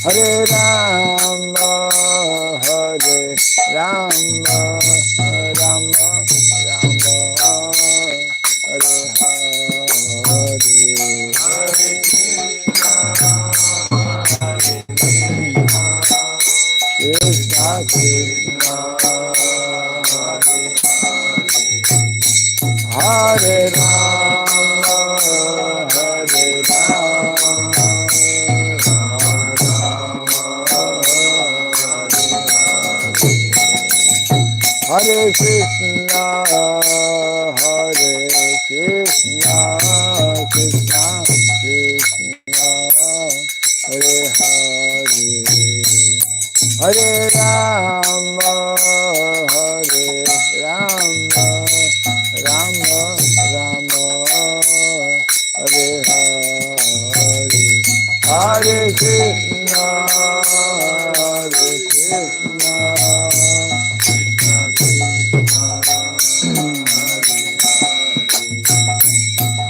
Hare Rama, Hare Rama, Rama Rama, Hare Hare, Hare Krishna, Krishna, Hare Rama, Hare Rama, Hare Krishna, Hare Krishna, Krishna Krishna, Hare Hare, Hare Rama, Hare Rama, Rama Rama, Hare Hare, Hare Krishna, Hare Krishna,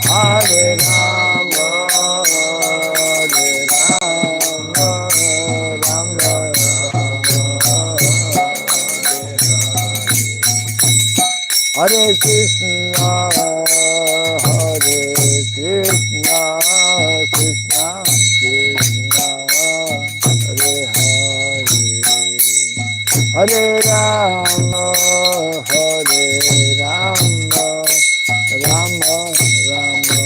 Hare Rama, Hare Rama, Rama Hare Krishna, Hare Krishna, Krishna Krishna, Hare Hare, Hare Rama, Hare Rama, Rama Rama,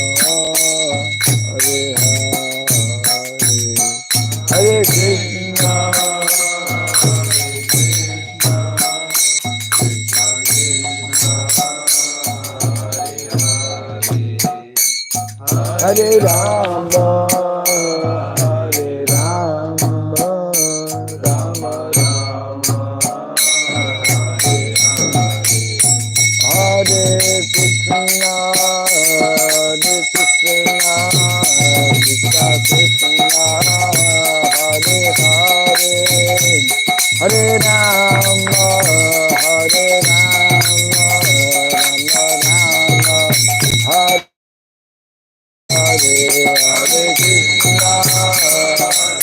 Hare Hare, Hare Krishna, Hare Rama, Hare Rama, Rama Rama, Hare Krishna, Hare Krishna, Krishna Krishna, Hare Hare, Hare Rama, Hare Rama, Rama Rama, Hare Hare Hare Krishna, Hare Hare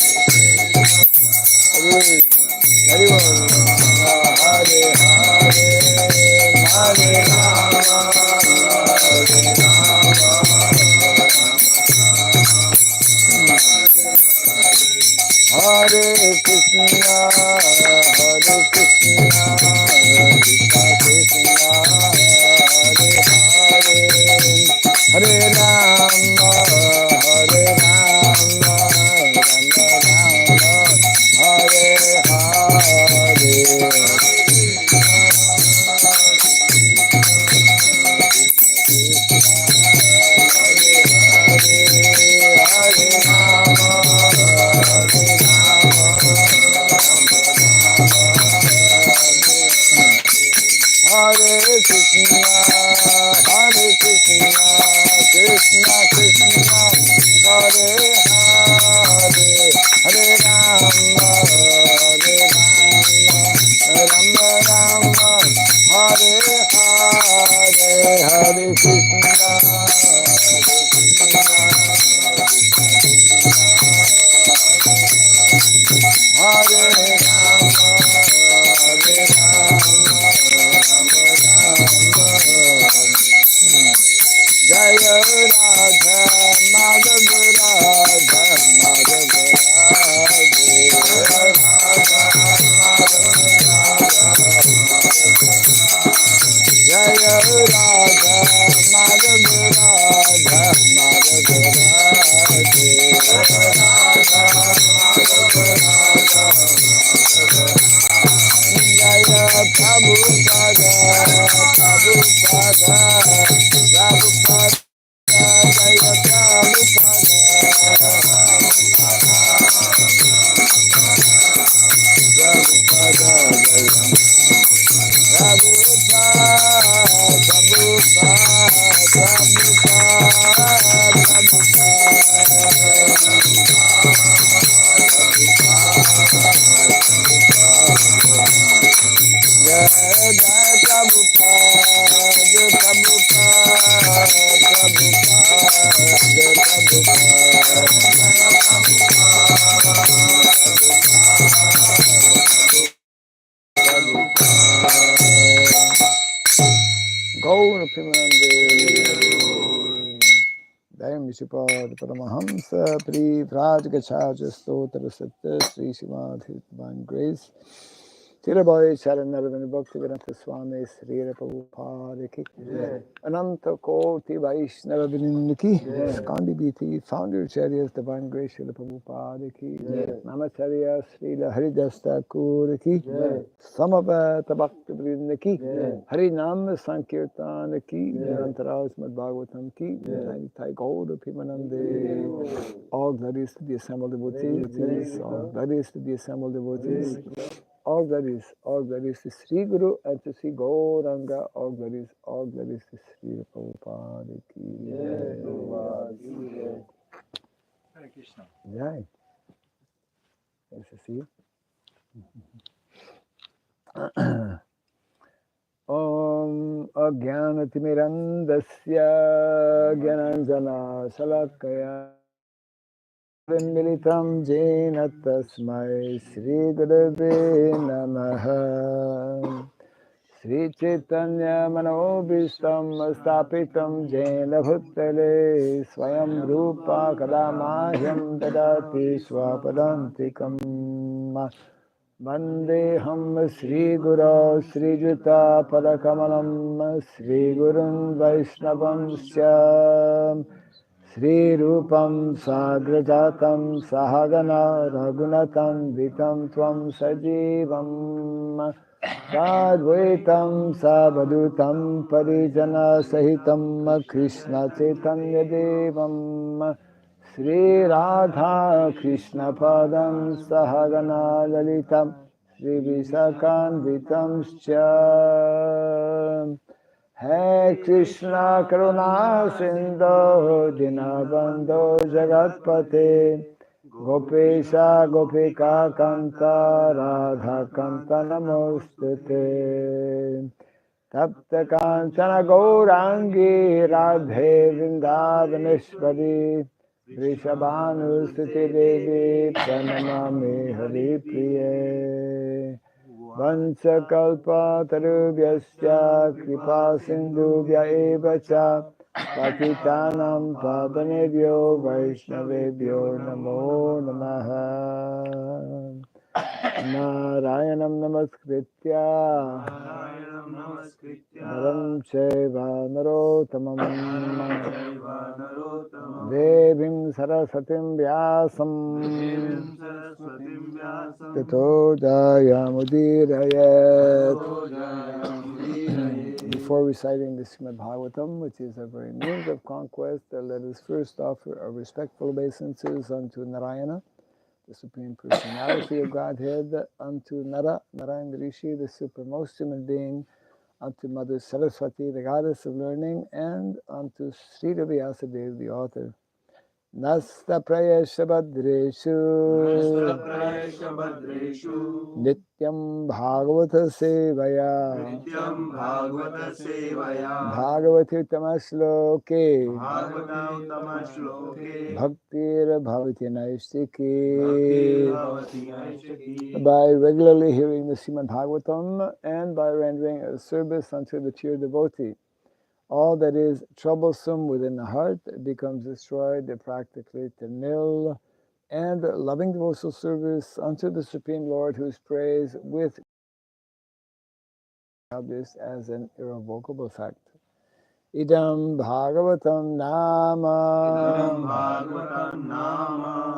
Hare Hare, Hare Rama, Hare Rama, Hare Krishna, Hare Krishna, Krishna Krishna, Hare Hare, Hare Rama, Hare Rama, Rama Rama, Hare Hare, Hare Rama, Hare Krishna, Hare Krishna, Krishna Krishna, Hare Hare, Hare Rama, Hare Rama, Rama Rama, Hare Hare, Hare Krishna, Hare Rama, Hare Rama, Jaya Radha Madhava Radha Madhava Jaya Radha Madhava Radha Madhava Jaya Prabhupada Prabhupada Prabhupada Jaya Prabhupada Prabhupada Prabhupada Gaura Pimanande Dayam Vishupad Paramahamsa Pri Vrajagachaja Stotra Satta Sri Srimad Divine Grace Tirabai Charanarvin Bhakti Raghava Swami Sri Prabhupada Ki Ananta Koti Vaishnava Ki Skandi Biti Founder Charya's Divine Grace Sri Prabhupada Ki Namacharya Sri Haridas Thakur Ki Samavata Bhakti Vrinda Ki Hari Nam Sankirtan Ki Dhṛtarāṣṭra Srimad Bhagavatam Ki Thai Gold Pimanande all glories to the assembled devotees, all glories to the assembled devotees. All glories to Sri Guru and to Sri Gauranga. All glories to Sri Prabhupada ki. Hare Krishna. Jai. Nice to see you. Om Ajnanatimirandasya Gyananjana Salakaya Militam Jena Tasmai Sri Gurave Namaha Sri Chaitanya Manobishtam Stapitam Jena Bhutale Swayam Rupa Kadamahyam Dadati Swapadantikam Vandeham Sri Guru Sri Juta Padakamalam Sri Gurun Vaishnavam Syam Sri Rupam Sagrajatam Sahagana Raghunatam Vitam Tvam Sajivam Sadvaitam Savadutam Parijana Sahitam Krishna Chaitanya Devam Sri Radha Krishna Padam Sahagana Lalitam Sri Visakan Vitam Scha Hey Krishna Karuna Sindhu Dinabandho Jagatpate Gopesha Gopika Kanta Radha Kanta Namostute Tapta Kanchana Gaurangi Radhe Vrindavaneshwari Vrishabhanusati Devi Pranamami Hari Priye Vanchakalpa Tarubhyasya Kripa Sindhubhya Evacha Patitanam Pavanebhyo Vaishnavebhyo Namo Namaha Narayanam Namaskritya Naram Chaiva Narottamam Devim Sarasatim Vyasam Tato Jayamudirayat. Before reciting the Srimad Bhagavatam, which is a very means of conquest, let us first offer our respectful obeisances unto Narayana, the Supreme Personality of Godhead, unto Narayana Rishi, the supermost human being, unto Mother Saraswati, the goddess of learning, and unto Sridham Mayapur, the author. Nasta Prayesha Badreshu Nityam Bhagavata Sevaya Bhagavati Tamashloke Bhaktir Bhavati Naistiki. By regularly hearing the Srimad Bhagavatam and by rendering a service unto the pure devotee, all that is troublesome within the heart becomes destroyed practically to nil, and loving devotional service unto the Supreme Lord, whose praise with this as an irrevocable fact. Idam Bhagavatam Nama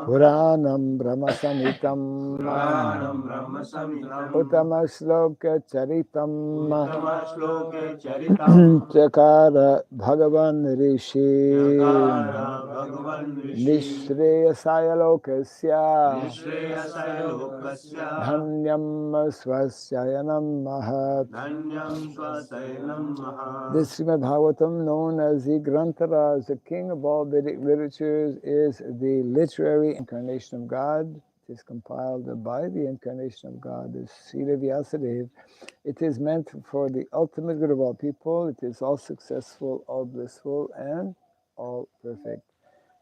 Puranam Brahma Samitam Uttama Shloka Charitam Chakara Bhagavan Rishi Nishreyasaya Lokasya Dhanyam Swasyayanam Mahat. This Srimad Bhagavatam, known as the Grantharas, the king of all Vedic literatures, is the literary incarnation of God. It is compiled by the incarnation of God, the Srila Vyasadeva. It is meant for the ultimate good of all people. It is all successful, all blissful, and all perfect.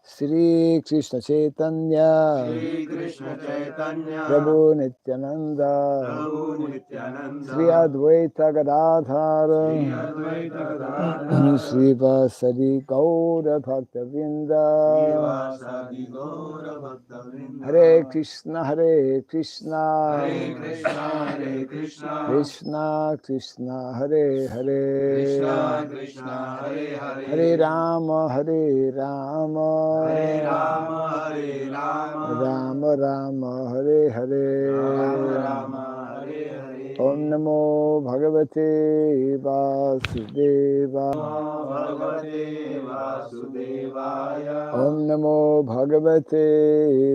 Sri Krishna Chaitanya Shri Krishna Chaitanya Prabhu Nityananda Prabhu Nityananda Sri Advaita Sri Gadadhara Advaita Gadadhara Sri Vasari Gaura Bhakta Vrinda Srivasadi Gaura Bhakta Hare Krishna Hare Krishna Hare Krishna Hare Krishna Krishna Krishna Hare Krishna Hare Krishna Hare Hare Hare Rama Hare Hare Rama Rama Hare Rama Rama Rama Hare Rama Hare Rama Hare Hare Om Namo Bhagavate Vasudevaya Bhagavate Vasudevaya Om Namo Bhagavate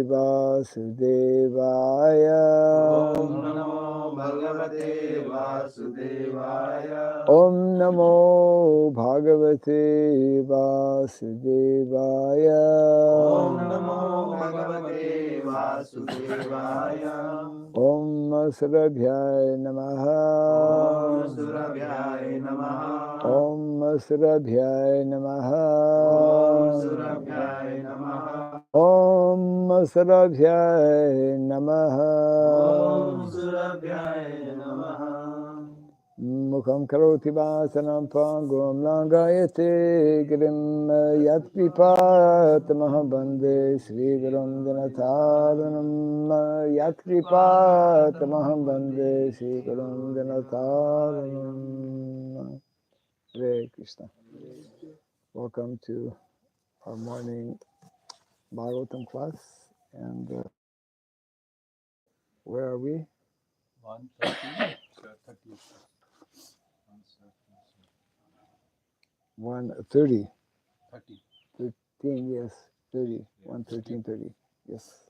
Vasudevaya Om Namo Bhagavate Vasudevaya Om Namo Bhagavate Vasudevaya Om Namo Bhagavate Vasudevaya Om Surabhyaya Namaha Om Surabhyaya Namaha Om Surabhyaya Namaha Om Surabhyaya Namaha Om Surabhyaya Namaha Om Surabhyaya Namaha Mukham karoti vasanam pangum langayate girim yat pipat mahambande Sri Gurum Dinataranam yat pipat mahambande Sri Gurum Dinataranam. Hare Krishna. Welcome to our morning Bhagavatam class. And where are we? 130. 13, yes, 30. 113:30. Yes.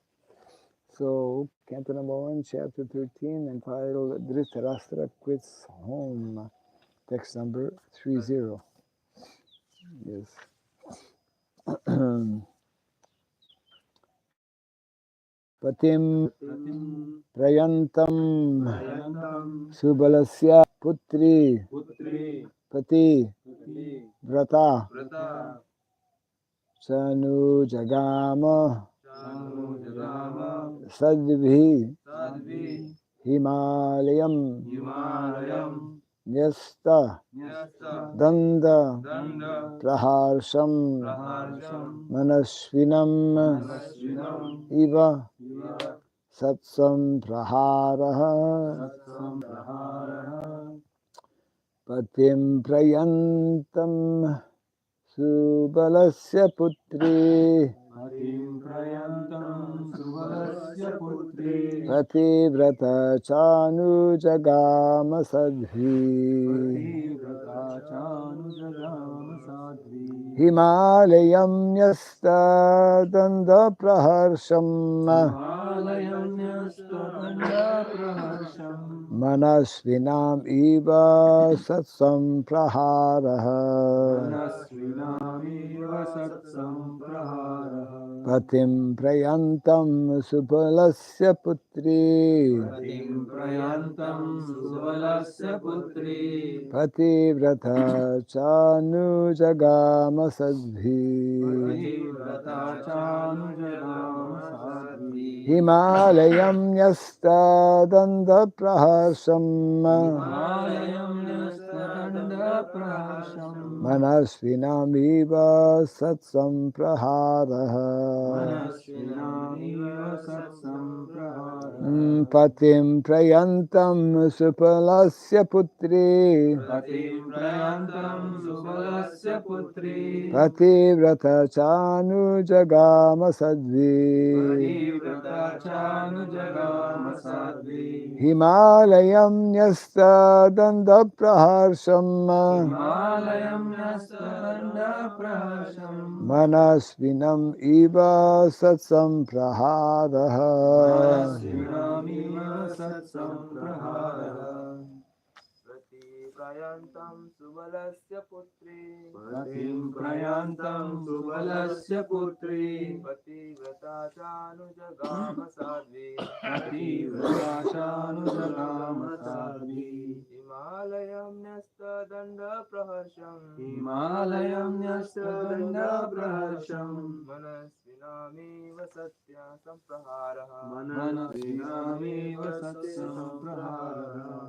So, Canto number 1, chapter 13, entitled Dhṛtarāṣṭra Quits Home. Text number 30. Yes. Patim prayantam subalasya putri pati vrata sanu jagama sadvi Himalayan Nyasta Danda Praharsham Manasvinam Iva Satsam Praharaha Patim Prayantam Subalasya Putri Pativrata Chanu Jagama Sadhi Himalayam Yasta Danda Praharsham Manasvinam Iva Satsam Praharaha Patim Prayantam Subalasya Putri Pativrata Chanu Jagama Sadhi Himalayam Yasta Danda Praharsham Manasvinam Iva Satsam Praharaha Patim Prayantam Supalasya Putri Pativrata Chanu Jagama Sadvi Himalayam Yasta Danda Praharsham Manasvinam Iva Satsam Praharaha prayantam subalasya putri Patim prayantam subalasya putri pativrata chanujagama sadvi Pativrataśanujagama sadvi Himalayam nyasta danda praharsham Himalayam nyastadanda praharsham Manasvinami vasatya sampraharaha Manasvinami vasatsam praharaha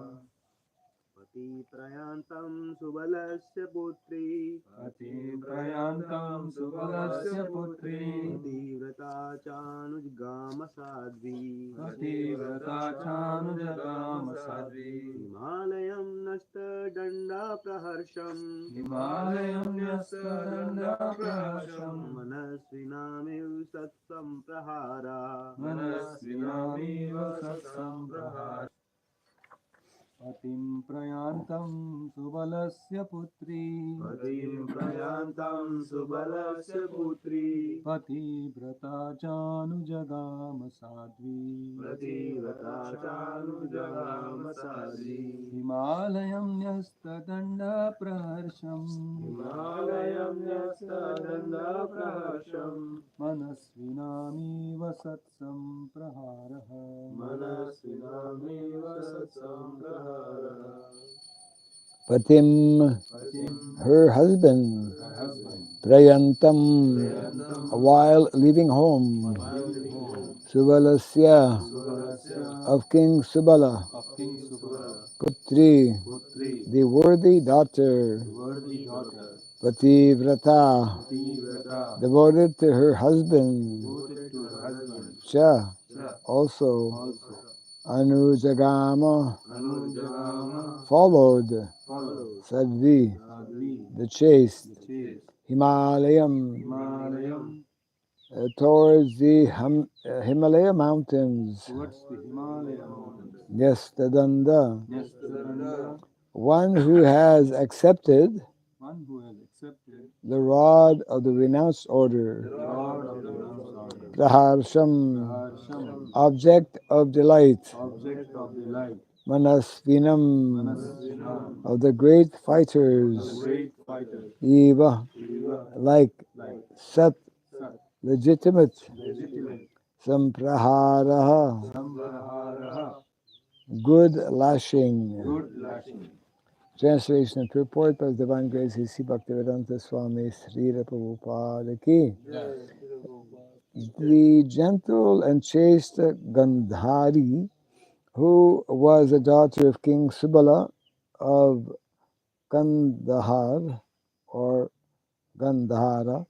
Pati prayantam subalasya putri Patim prayantam subalasya putri Pativrata chanujagama sadvi Pativrataśanujagama sadvi Himalayam nasta danda praharsham Himalayam nyastadanda praharsham Manasvinami satsam prahara Manasvinami vasatsam prahara Patim prayantam subalasya putri Patim prayantam subalasya putri Pativrata chanujagama sadvi Pativrata chanujagama sadvi Himalayam nyastadanda praharsham Himalayam nyasta danda praharsham Manasvinami vasatsam praharaha Manasvinami vasatsam prahara Patim, Patim, her husband, her husband, Prayantam, Prayantam, while leaving home, Subalasya, Subalasya, of King Subala, of King Subala, Putri, Putri, the worthy daughter, worthy daughter, Pativrata, Pativrata, devoted to her husband, devoted to her husband, Cha, Cha, also, also, Anujagama, Anujagama, followed, followed, Sadvi, Sadvi, the chaste, the chaste, Himalayam, Himalayam, towards the Himalaya mountains, towards the Himalaya mountains, Yastadanda, Nestadanda, one who has accepted one who has accepted the rod of the renounced order, the rod of the renounced order, Praharsham, Praharsham, object of delight, object of delight, Manasvinam, Manasvinam, of the great the fighters, great fighters, Eva, Eva, like like Sat, Sat, legitimate, legitimate, Sampraharaha, Sampraharaha, good lashing. good lashing. Translation and purport by His Divine Grace A.C. Bhaktivedanta Swami Sridham Mayapur ki. The gentle and chaste Gandhari, who was a daughter of King Subala of Kandahar or Gandhara,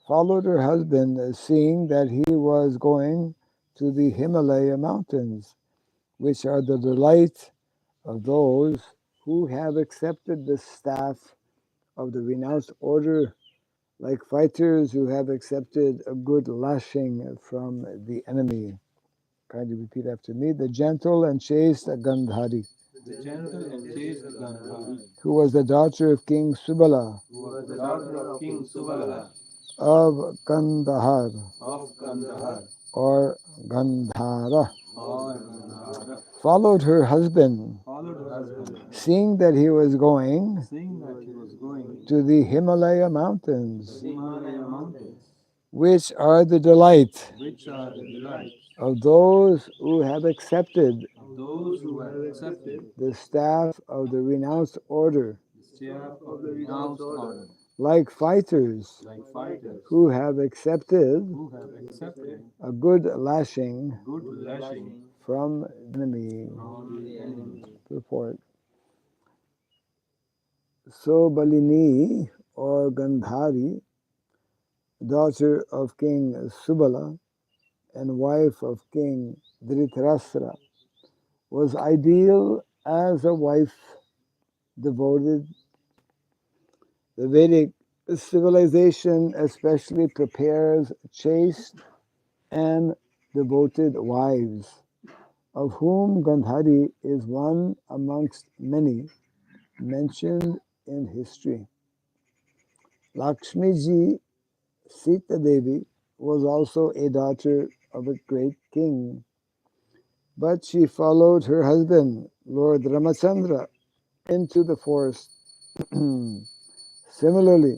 followed her husband, seeing that he was going to the Himalaya mountains, which are the delight of those who have accepted the staff of the renounced order, like fighters who have accepted a good lashing from the enemy. Kindly repeat after me. The gentle and chaste Gandhari, The gentle and chaste Gandhari, who was the daughter of King Subala who was the daughter of King Subala of Kandahar of Gandhar, or Gandhara, or Gandhara, followed her husband, followed her husband, seeing that he was going seeing that he was going to the Himalaya to mountains, the Himalaya mountains, which are the delight which are the delights of those who have accepted of those who have accepted the staff of the renounced order, the staff of the renounced order, like fighters like fighters who have accepted who have accepted a good lashing good lashing from the enemy. from the enemy. Purport. So Balini or Gandhari, daughter of King Subala and wife of King Dhṛtarāṣṭra, was ideal as a wife devoted. The Vedic civilization especially prepares chaste and devoted wives, of whom Gandhari is one amongst many mentioned in history. Lakshmiji Sita Devi was also a daughter of a great king, but she followed her husband, Lord Ramachandra, into the forest. Similarly,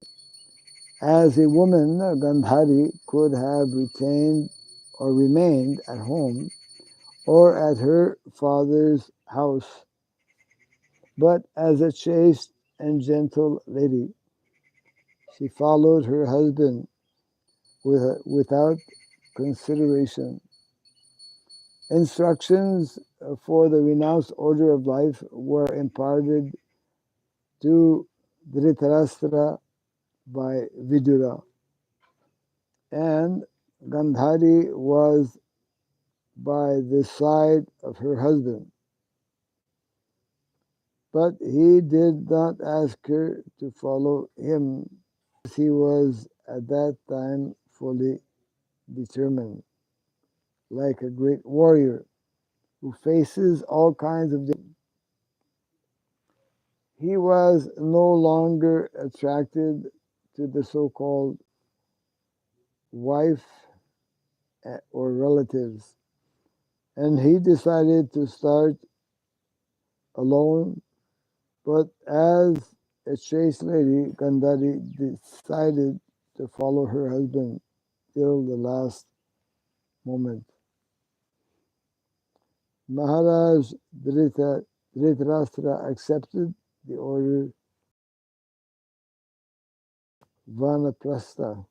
as a woman, Gandhari could have retained or remained at home or at her father's house, but as a chaste and gentle lady, she followed her husband without consideration. Instructions for the renounced order of life were imparted to Dhṛtarāṣṭra by Vidura, and Gandhari was by the side of her husband, but he did not ask her to follow him, as he was at that time fully determined, like a great warrior who faces all kinds of dangers. He was no longer attracted to the so-called wife or relatives, and he decided to start alone. But as a chaste lady, Gandhari decided to follow her husband till the last moment. Maharaj Dhṛtarāṣṭra accepted the order Vanaprastha,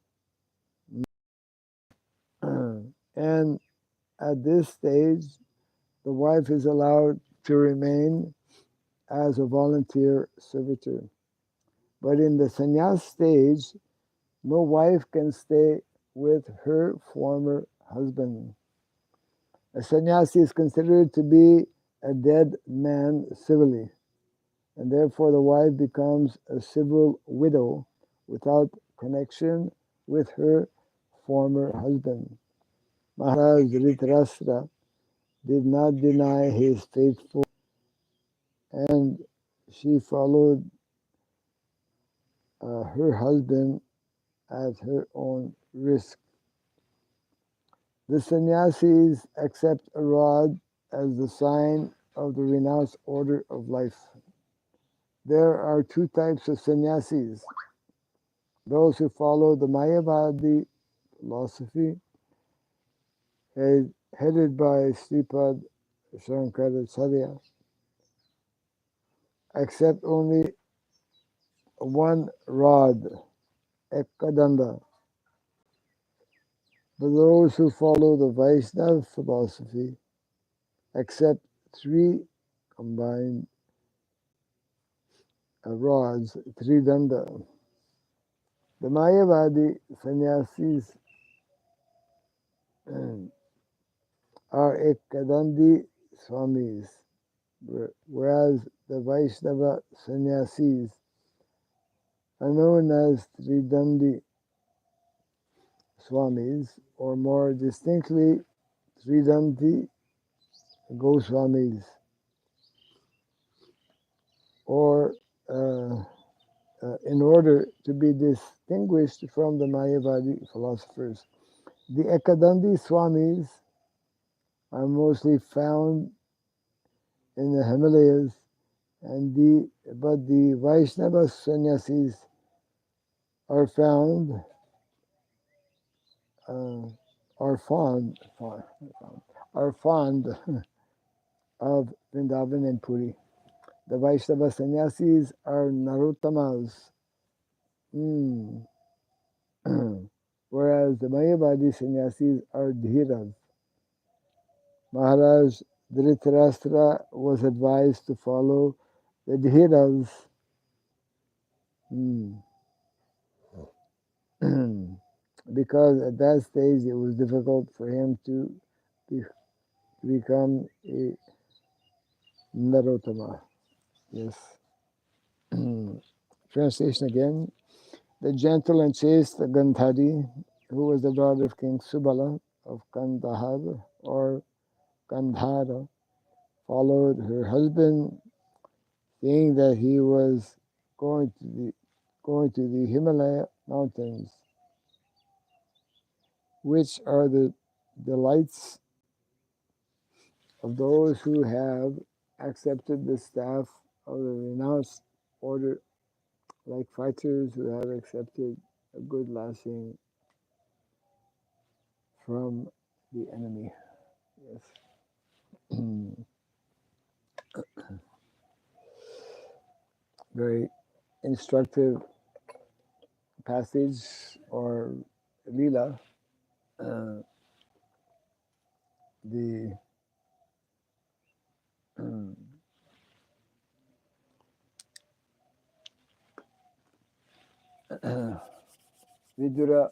and at this stage, the wife is allowed to remain as a volunteer servitor. But in the sannyas stage, no wife can stay with her former husband. A sannyasi is considered to be a dead man civilly, and therefore the wife becomes a civil widow without connection with her former husband. Maharaj Dhṛtarāṣṭra did not deny his faithful, and she followed her husband at her own risk. The sannyasis accept a rod as the sign of the renounced order of life. There are two types of sannyasis: those who follow the Mayavadi philosophy, headed by Sripad Shankaracharya, accept only one rod, ekadanda. But those who follow the Vaishnava philosophy accept three combined rods, tridanda. The Mayavadi sannyasis are ekadandi swamis, whereas the Vaishnava sannyasis are known as tridandi swamis, or more distinctly, Tridanti Goswamis, or in order to be distinguished from the Mayavadi philosophers. The Ekadandi Swamis are mostly found in the Himalayas, but the Vaishnava sannyasis are found, are fond of Vrindavan and Puri. The Vaishnava sannyasis are Narottamas, whereas the Mayavadi sannyasis are Dhiras. Maharaj Dhṛtarāṣṭra was advised to follow the Dhiras because at that stage it was difficult for him to become a Narottama. Yes. Translation again. The gentle and chaste Gandhari, who was the daughter of King Subala of Kandahar or Gandhara, followed her husband, saying that he was going to the Himalaya mountains, which are the delights of those who have accepted the staff of the renounced order, like fighters who have accepted a good lashing from the enemy. Yes. Very instructive passage or lila. The Vidura,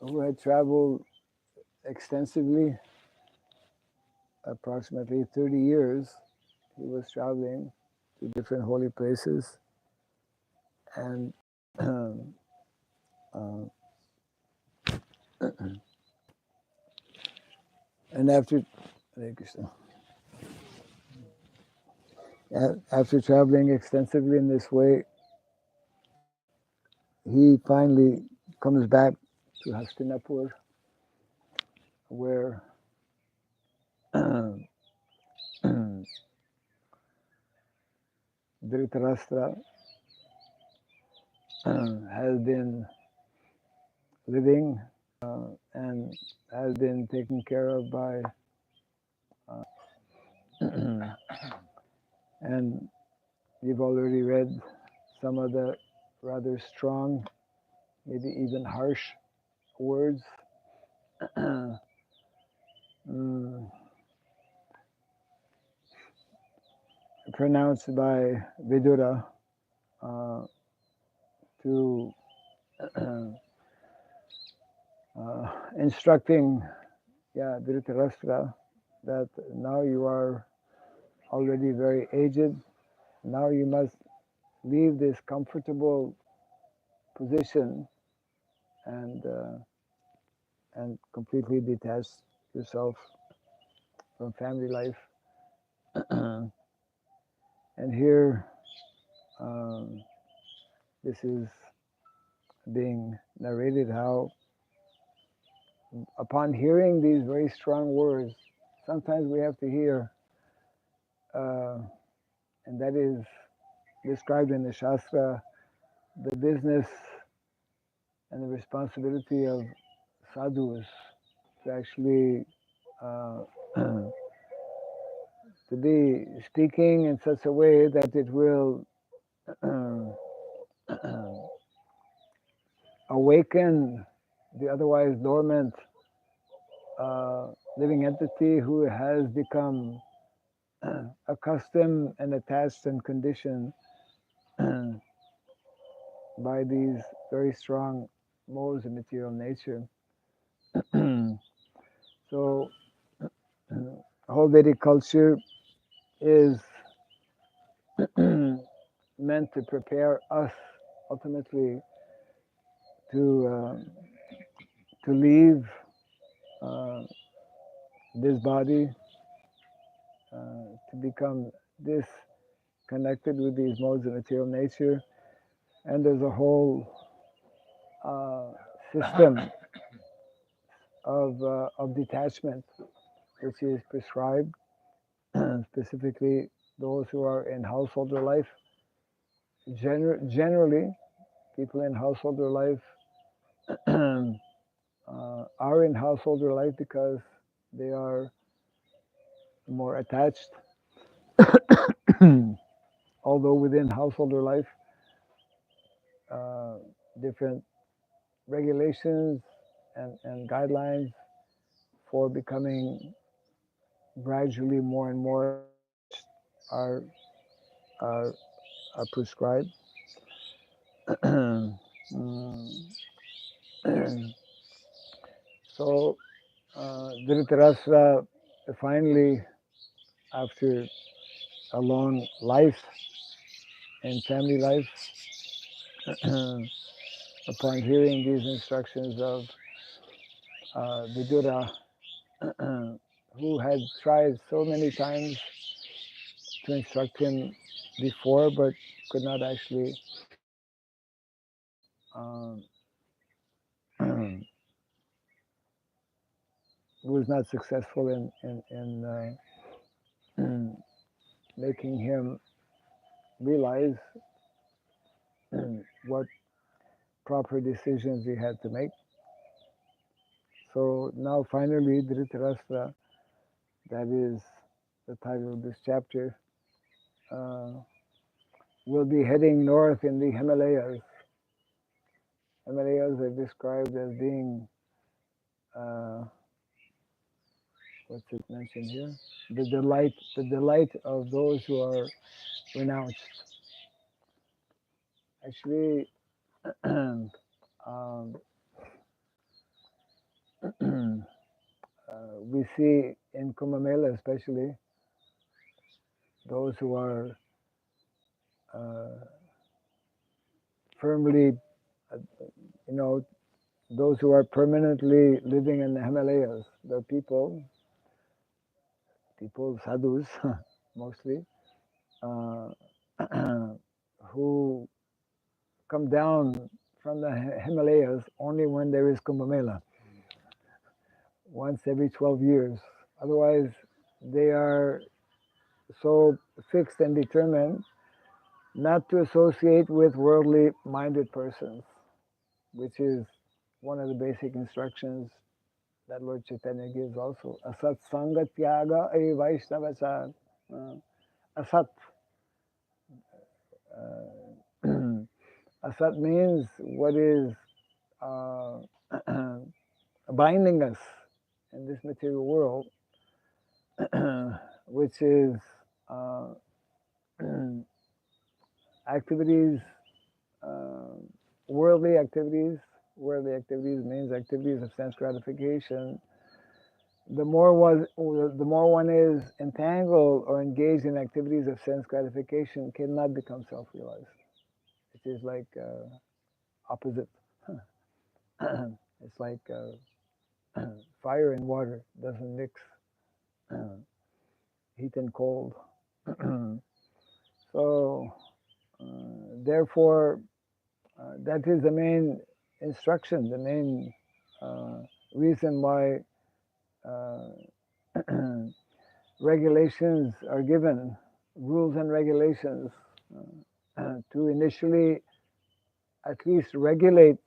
who had traveled extensively, approximately 30 years, he was traveling to different holy places, and uh, and after Hare Krishna, after traveling extensively in this way, he finally comes back to Hastinapur, where Dhṛtarāṣṭra has been living and has been taken care of by and you've already read some of the rather strong, maybe even harsh words pronounced by Vidura to instructing Dhṛtarāṣṭra that now you are already very aged. Now you must leave this comfortable position and completely detach yourself from family life. And here, this is being narrated how, upon hearing these very strong words, sometimes we have to hear, and that is described in the Shastra, the business and the responsibility of sadhus to actually to be speaking in such a way that it will awaken the otherwise dormant living entity who has become accustomed and attached and conditioned by these very strong modes of material nature. So, whole Vedic culture is meant to prepare us ultimately to leave this body, to become disconnected with these modes of material nature, and there's a whole system of detachment which is prescribed, specifically those who are in householder life. Generally, people in householder life are in householder life because they are more attached. Although within householder life, different regulations and guidelines for becoming gradually more and more are are, are prescribed. So Dhṛtarāṣṭra finally, after a long life in family life, upon hearing these instructions of Vidura, who had tried so many times to instruct him before, but could not actually was not successful in making him realize what proper decisions he had to make. So now finally Dhṛtarāṣṭra, that is the title of this chapter, will be heading north in the Himalayas. Himalayas are described as being, what's it mentioned here? The delight of those who are renounced. Actually, we see in Kumbh Mela especially, those who are firmly, those who are permanently living in the Himalayas. The people, sadhus mostly, who come down from the Himalayas only when there is Kumbh Mela, once every 12 years. Otherwise, they are so fixed and determined not to associate with worldly minded persons, which is one of the basic instructions that Lord Chaitanya gives also. Asat sanga tyaga e vaishnavachat. Asat. Asat means what is binding us in this material world, which is activities, worldly activities. Worldly activities means activities of sense gratification. The more one is entangled or engaged in activities of sense gratification, cannot become self-realized. It is like opposite. It's like fire and water doesn't mix, heat and cold. So therefore, that is the main instruction, the main reason why regulations are given, rules and regulations, to initially at least regulate,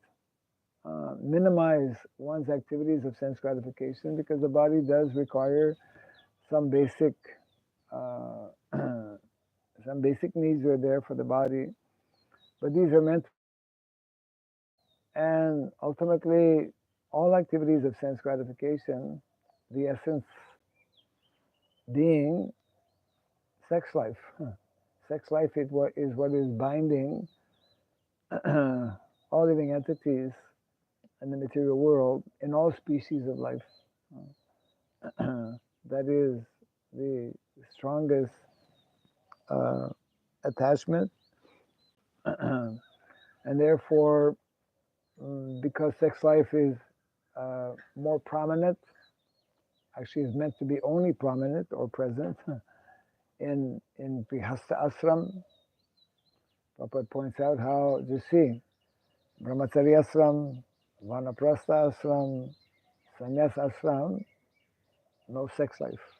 minimize one's activities of sense gratification, because the body does require some basic needs are there for the body, but these are meant, and ultimately all activities of sense gratification, the essence being sex life. Sex life is what is binding all living entities in the material world, in all species of life. That is the strongest attachment, and therefore, because sex life is more prominent, actually is meant to be only prominent or present in Grihastha ashram. Prabhupada points out how, you see, Brahmacharya ashram, Vanaprastha ashram, sannyāsa ashram, no sex life.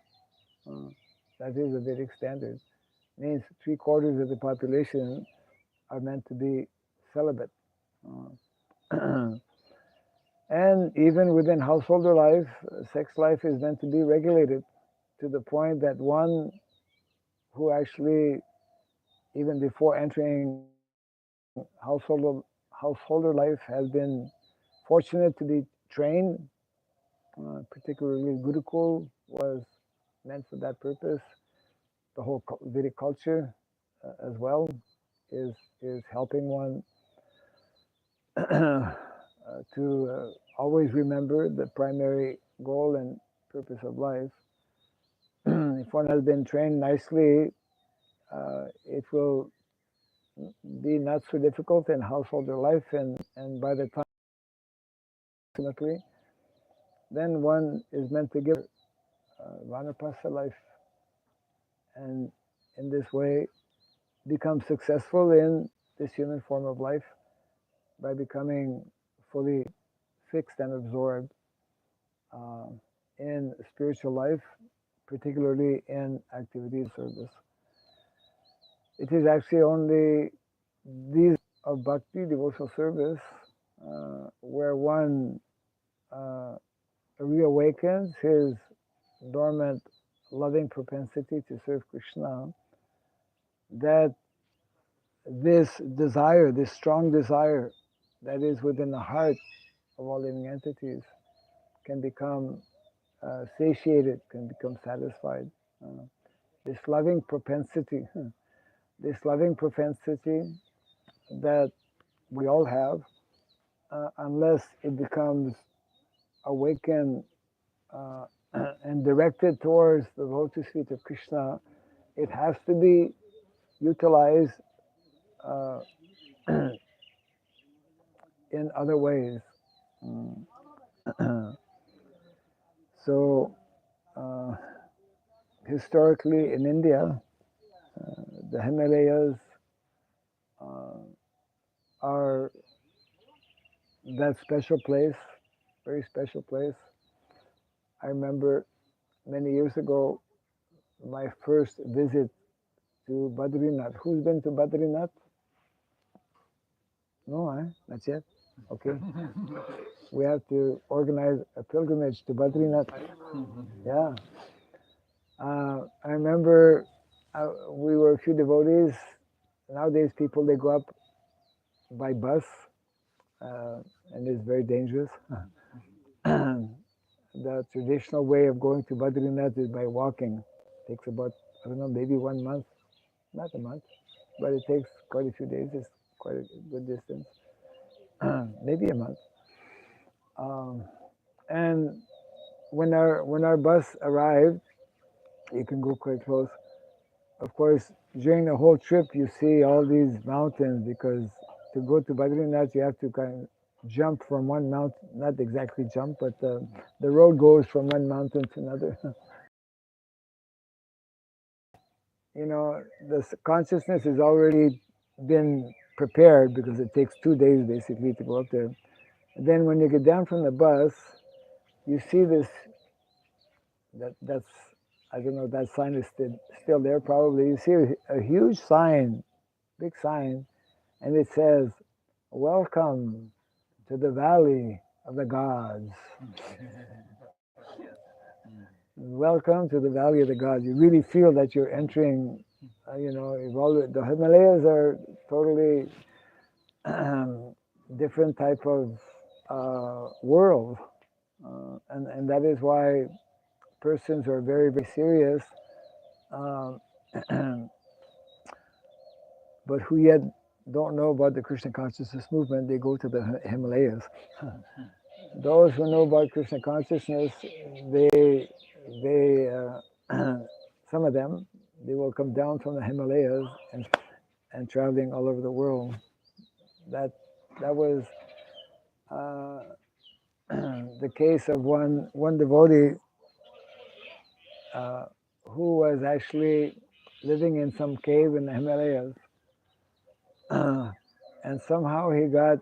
That is the Vedic standard. Means 3/4 of the population are meant to be celibate. And even within householder life, sex life is meant to be regulated to the point that one who actually, even before entering householder life, has been fortunate to be trained, particularly Gurukul was meant for that purpose. The whole Vedic culture as well is helping one to always remember the primary goal and purpose of life. If one has been trained nicely, it will be not so difficult in householder life, and by the time ultimately, then one is meant to give Vanaprastha life, and in this way become successful in this human form of life by becoming fully fixed and absorbed in spiritual life, particularly in activities of service. It is actually only these of bhakti, devotional service, where one reawakens his dormant loving propensity to serve Krishna, that this desire, this strong desire that is within the heart of all living entities can become satiated, can become satisfied. This loving propensity, that we all have, unless it becomes awakened and directed towards the lotus feet of Krishna, it has to be utilized in other ways. So, historically in India, the Himalayas are that special place, very special place. I remember many years ago, my first visit to Badrinath. Who's been to Badrinath? No, not yet. Okay. We have to organize a pilgrimage to Badrinath. Yeah. I remember we were a few devotees. Nowadays, people, they go up by bus, and it's very dangerous. The traditional way of going to Badrinath is by walking. It takes about, I don't know, maybe 1 month. Not a month, but it takes quite a few days. It's quite a good distance. Maybe a month. And when our bus arrived, you can go quite close. Of course, during the whole trip, you see all these mountains, because to go to Badrinath, you have to kind of jump from one mountain, not exactly jump, but the road goes from one mountain to another. You know, the consciousness has already been prepared, because it takes 2 days basically to go up there. And then when you get down from the bus, you see this, that's, I don't know, that sign is still there probably. You see a huge sign, big sign, and it says, "Welcome to the Valley of the Gods." Welcome to the Valley of the Gods. You really feel that you're entering, the Himalayas are totally different type of world. And that is why persons who are very, very serious, but who yet don't know about the Krishna consciousness movement, they go to the Himalayas. Those who know about Krishna consciousness, they some of them, they will come down from the Himalayas and traveling all over the world. That was the case of one devotee who was actually living in some cave in the Himalayas, and somehow he got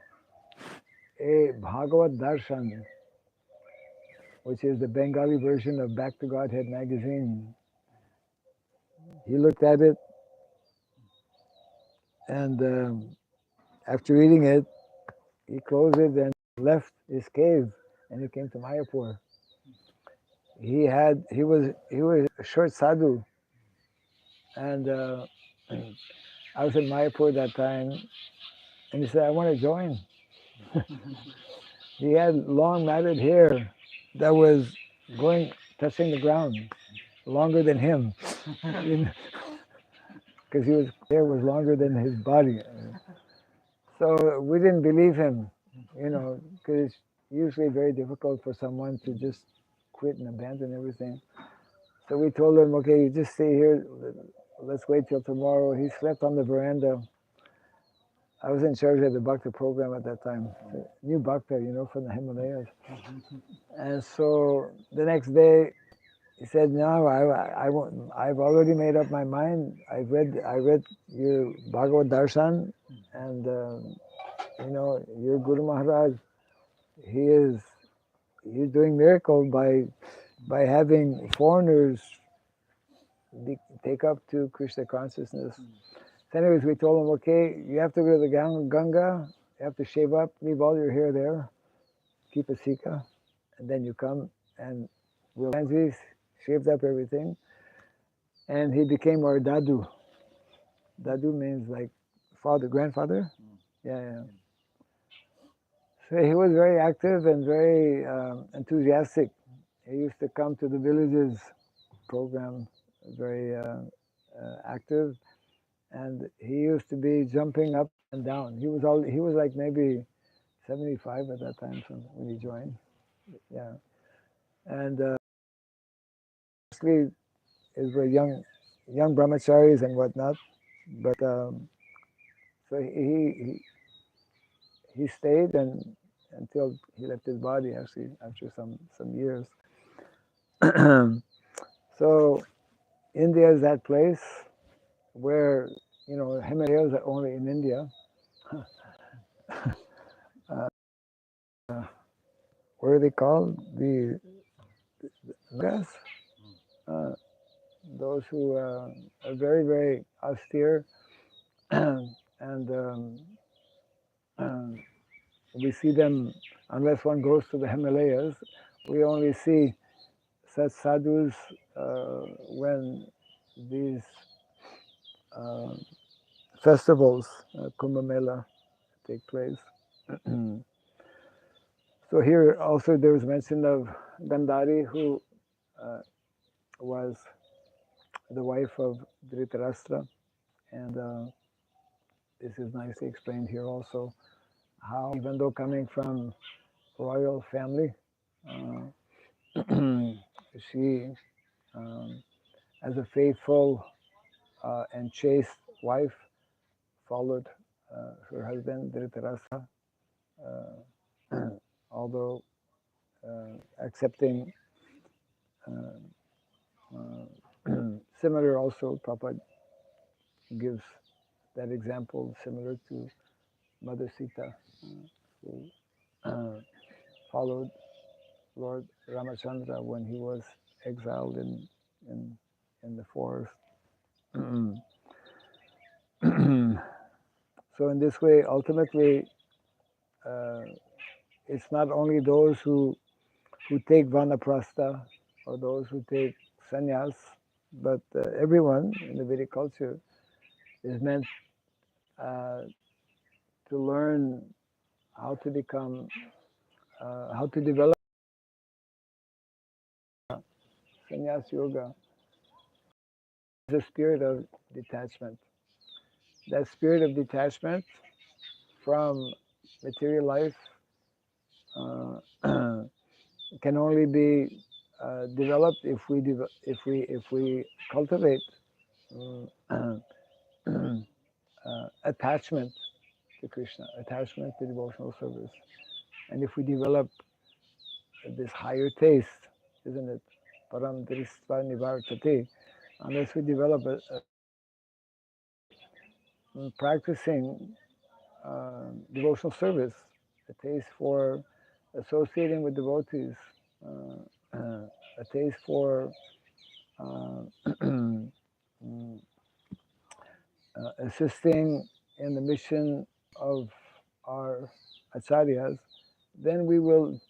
a Bhagavad Darshan, which is the Bengali version of Back to Godhead magazine. He looked at it, and after reading it, he closed it and left his cave, and he came to Mayapur. He was a short sadhu, and I was in Mayapur that time, and he said, "I want to join." He had long matted hair that was touching the ground, longer than him, because his hair was longer than his body. So we didn't believe him, because it's usually very difficult for someone to just quit and abandon everything. So we told him, "Okay, you just stay here. Let's wait till tomorrow." He slept on the veranda. I was in charge of the Bhakti program at that time, new Bhakti, from the Himalayas. And so the next day, he said, "No, I won't. I've already made up my mind. I read your Bhagavad Darshan, and your Guru Maharaj, he's doing miracle by having foreigners take up to Krishna consciousness." So anyways, we told him, okay, you have to go to the Ganga, you have to shave up, leave all your hair there, keep a sika, and then you come and we'll he shaved up everything, and he became our dadu. Dadu means like father, grandfather. Yeah. So he was very active and very enthusiastic. He used to come to the villages program, very active, and he used to be jumping up and down. He was like maybe 75 at that time when he joined. Yeah, and mostly it were young brahmacharis and whatnot. But so he stayed and until he left his body actually after some years. So India is that place where Himalayas are only in India. What are they called? The guys, those who are very very austere, and we see them unless one goes to the Himalayas. We only see such sadhus when these festivals, Kumbh Mela, take place. So here also there was mention of Gandhari, who was the wife of Dhṛtarāṣṭra, and this is nicely explained here also, how even though coming from royal family, she, as a faithful and chaste wife, followed her husband Dhṛtarāṣṭra, although accepting similar also, Prabhupada gives that example similar to Mother Sita, who followed Lord Ramachandra when he was exiled in the forest. So in this way, ultimately, it's not only those who take vanaprastha or those who take sannyas, but everyone in the Vedic culture is meant to learn how to become, how to develop sannyas yoga, the spirit of detachment. That spirit of detachment from material life can only be developed if we cultivate attachment to Krishna, attachment to devotional service, and if we develop this higher taste, isn't it? Param dristva nivartate. Unless we develop practicing devotional service, a taste for associating with devotees, a taste for assisting in the mission of our acharyas, then we will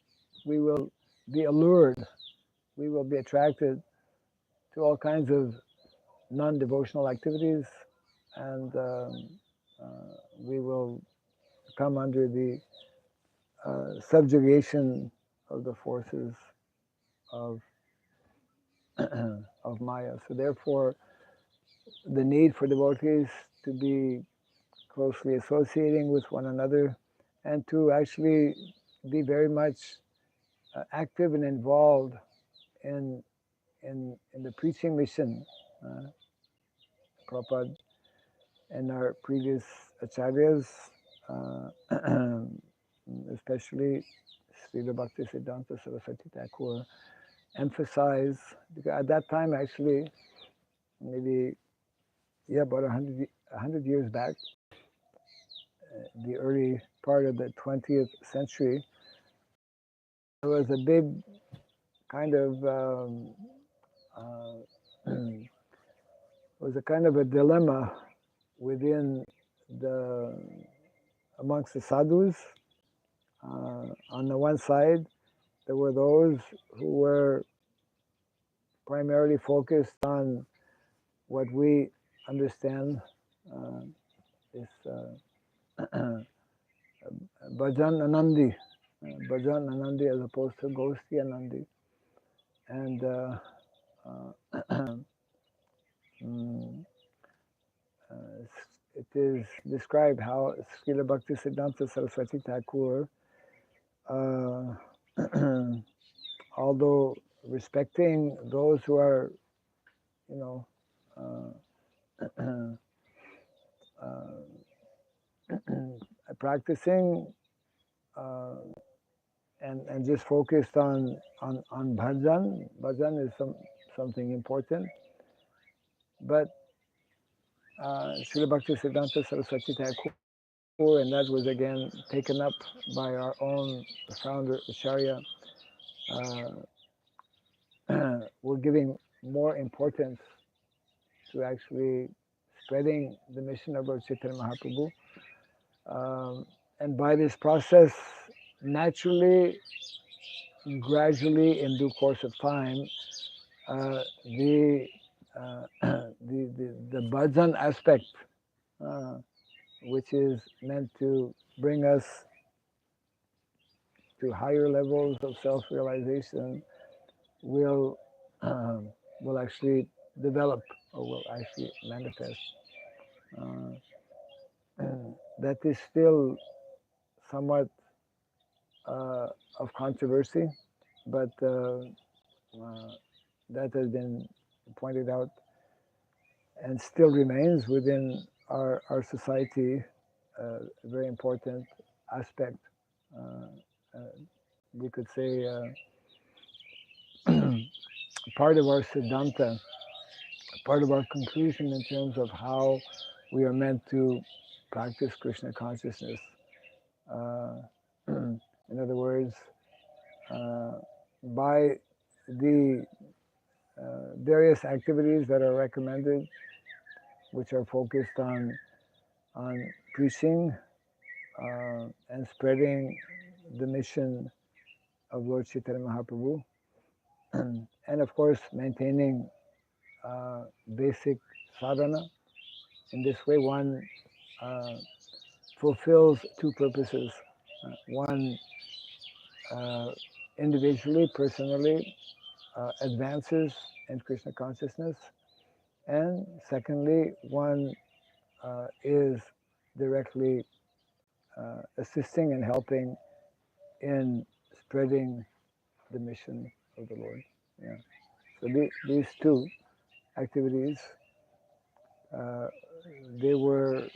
be allured, we will be attracted to all kinds of non-devotional activities, and we will come under the subjugation of the forces of of Maya. So therefore, the need for devotees to be closely associating with one another and to actually be very much active and involved in the preaching mission. Prabhupada and our previous acharyas, especially Srila Bhakti Siddhanta Saraswati Thakur, emphasize, because at that time actually, maybe about 100 years back, the early part of the 20th century, there was a big kind of was a kind of a dilemma within amongst the sadhus, on the one side, there were those who were primarily focused on what we understand is Bhajan Anandi, as opposed to Gosti Anandi. And it is described how Srila Bhakti Siddhanta Saraswati Thakur, although respecting those who are, practicing and just focused on bhajan. Bhajan is something important, but Srila Bhakti Siddhanta Saraswati Thakur, and that was again taken up by our own founder Acharya, we're giving more importance to actually spreading the mission of Lord Chaitanya Mahaprabhu. And by this process, naturally, gradually, in due course of time, the bhajan aspect, which is meant to bring us to higher levels of self-realization, will actually develop, or will actually manifest. That is still somewhat of controversy, but that has been pointed out and still remains within our society a very important aspect. We could say part of our Siddhanta, part of our conclusion in terms of how we are meant to practice Krishna consciousness. In other words, by the various activities that are recommended, which are focused on preaching and spreading the mission of Lord Chaitanya Mahaprabhu, and of course maintaining basic sadhana. In this way, one fulfills two purposes. One, individually, personally, advances in Krishna consciousness, and secondly, one is directly assisting and helping in spreading the mission of the Lord. Yeah. So these two activities, they were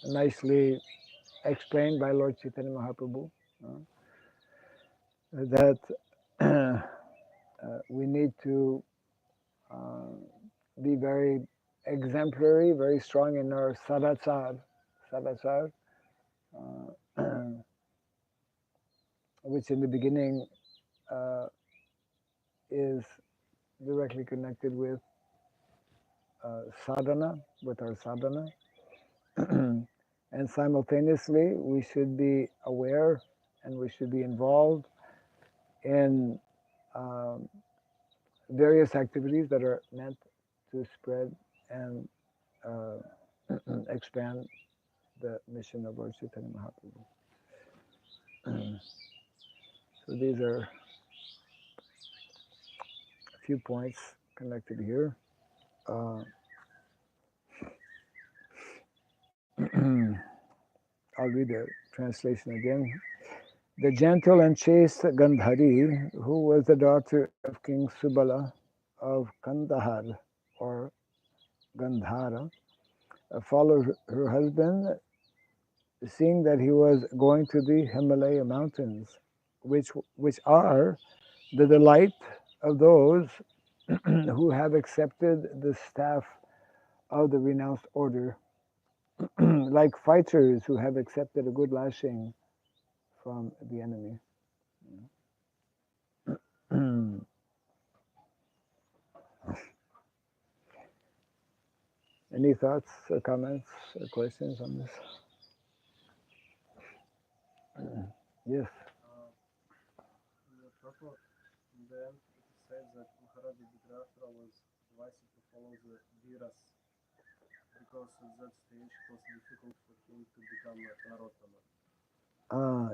nicely explained by Lord Chaitanya Mahaprabhu, that we need to be very exemplary, very strong in our sadachar, which in the beginning is directly connected with sadhana, with our sadhana. And simultaneously, we should be aware and we should be involved in various activities that are meant to spread and expand the mission of Lord Chaitanya Mahaprabhu. So these are a few points connected here. I'll read the translation again. The gentle and chaste Gandhari, who was the daughter of King Subala of Kandahar, or Gandhara, followed her husband, seeing that he was going to the Himalayan mountains, which are the delight of those who have accepted the staff of the renounced order, like fighters who have accepted a good lashing from the enemy. Any thoughts or comments or questions on this? Yes. In the purport, in the end, it says that Maharaja Dhṛtarāṣṭra was advised to follow the Dhiras because at that stage it was difficult for him to become a Narottama.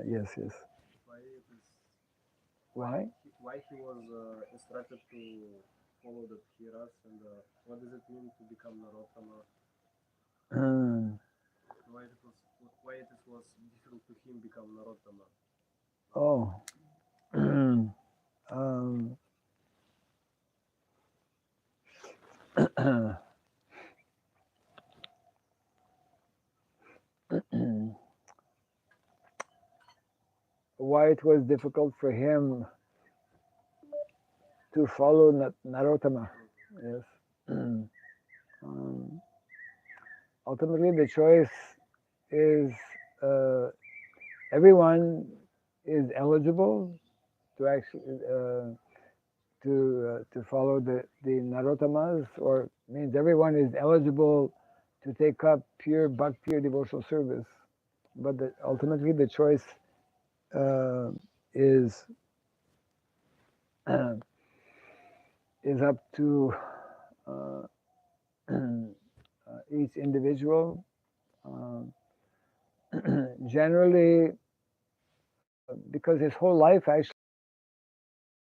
Yes, yes. Why it is? Why? Why he was instructed to follow the Dhiras, and what does it mean to become Narottama? Why it was difficult to him become Narottama? Oh. Why it was difficult for him to follow Narottama. Yes. Ultimately, the choice is everyone is eligible to actually to follow the Narottamas, or means everyone is eligible to take up pure bhakti, pure devotional service. But ultimately, the choice is is up to each individual. Generally, because his whole life actually